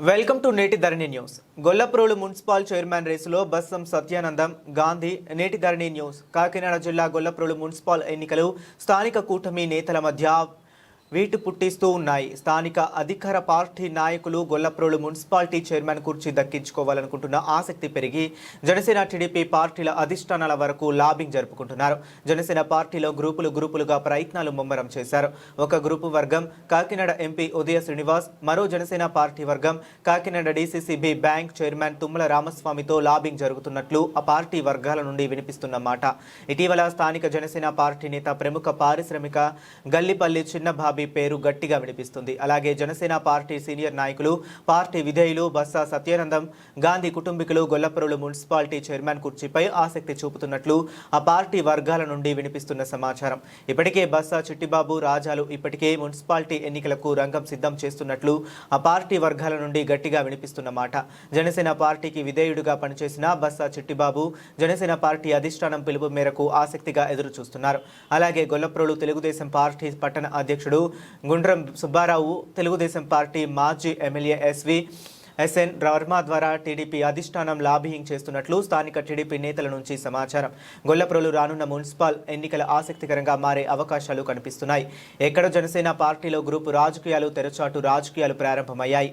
Welcome to నేటి ధరణి news. Gollaprolu municipal chairman రేసులో బస్సం సత్యానందం గాంధీ. నేటి ధరణి న్యూస్. కాకినాడ జిల్లా గొల్లప్రోలు మున్సిపల్ ఎన్నికలు స్థానిక కూటమి నేతల మధ్య వీటు పుట్టిస్తూ ఉన్నాయి. స్థానిక అధికార పార్టీ నాయకులు గొల్లప్రోలు మున్సిపాలిటీ చైర్మన్ కుర్చీ దక్కించుకోవాలనుకుంటున్న ఆసక్తి పెరిగి జనసేన టీడీపీ పార్టీల అధిష్టానాల వరకు లాబింగ్ జరుపుకుంటున్నారు. జనసేన పార్టీలో గ్రూపులుగా ప్రయత్నాలు ముమ్మరం చేశారు. ఒక గ్రూపు వర్గం కాకినాడ ఎంపీ ఉదయ శ్రీనివాస్, మరో జనసేన పార్టీ వర్గం Kakinada DCCB bank chairman Tummala రామస్వామితో లాబింగ్ జరుగుతున్నట్లు ఆ పార్టీ వర్గాల నుండి వినిపిస్తున్న మాట. ఇటీవల స్థానిక జనసేన పార్టీ నేత ప్రముఖ పారిశ్రామిక గల్లిపల్లి చిన్నబాబు పేరు గట్టిగా వినిపిస్తుంది. అలాగే జనసేన పార్టీ సీనియర్ నాయకులు, పార్టీ విధేయులు బస్సా సత్యానందం గాంధీ కుటుంబీకులు గొల్లప్రోలు మున్సిపాలిటీ చైర్మన్ కుర్చీపై ఆసక్తి చూపుతున్నట్లు ఆ పార్టీ వర్గాల నుండి వినిపిస్తున్న సమాచారం. ఇప్పటికే బస్సా చిట్టిబాబు రాజాలు ఇప్పటికే మున్సిపాలిటీ ఎన్నికలకు రంగం సిద్ధం చేస్తున్నట్లు ఆ పార్టీ వర్గాల నుండి గట్టిగా వినిపిస్తున్న మాట. జనసేన పార్టీకి విధేయుడుగా పనిచేసిన బస్సా చిట్టిబాబు జనసేన పార్టీ అధిష్టానం పిలుపు మేరకు ఆసక్తిగా ఎదురు చూస్తున్నారు. అలాగే గొల్లప్రోలు తెలుగుదేశం పార్టీ పట్టణ అధ్యక్షుడు గుండ్రం సుబ్బారావు, తెలుగుదేశం పార్టీ మాజీ ఎమ్మెల్యే ఎస్ఎన్ వర్మ ద్వారా టీడీపీ అధిష్టానం లాబియింగ్ చేస్తున్నట్లు స్థానిక టీడీపీ నేతల నుంచి సమాచారం. గొల్లప్రోలు రానున్న మున్సిపల్ ఎన్నికల ఆసక్తికరంగా మారే అవకాశాలు కనిపిస్తున్నాయి. ఎక్కడ జనసేన పార్టీలో గ్రూపు రాజకీయాలు, తెరచాటు రాజకీయాలు ప్రారంభమయ్యాయి.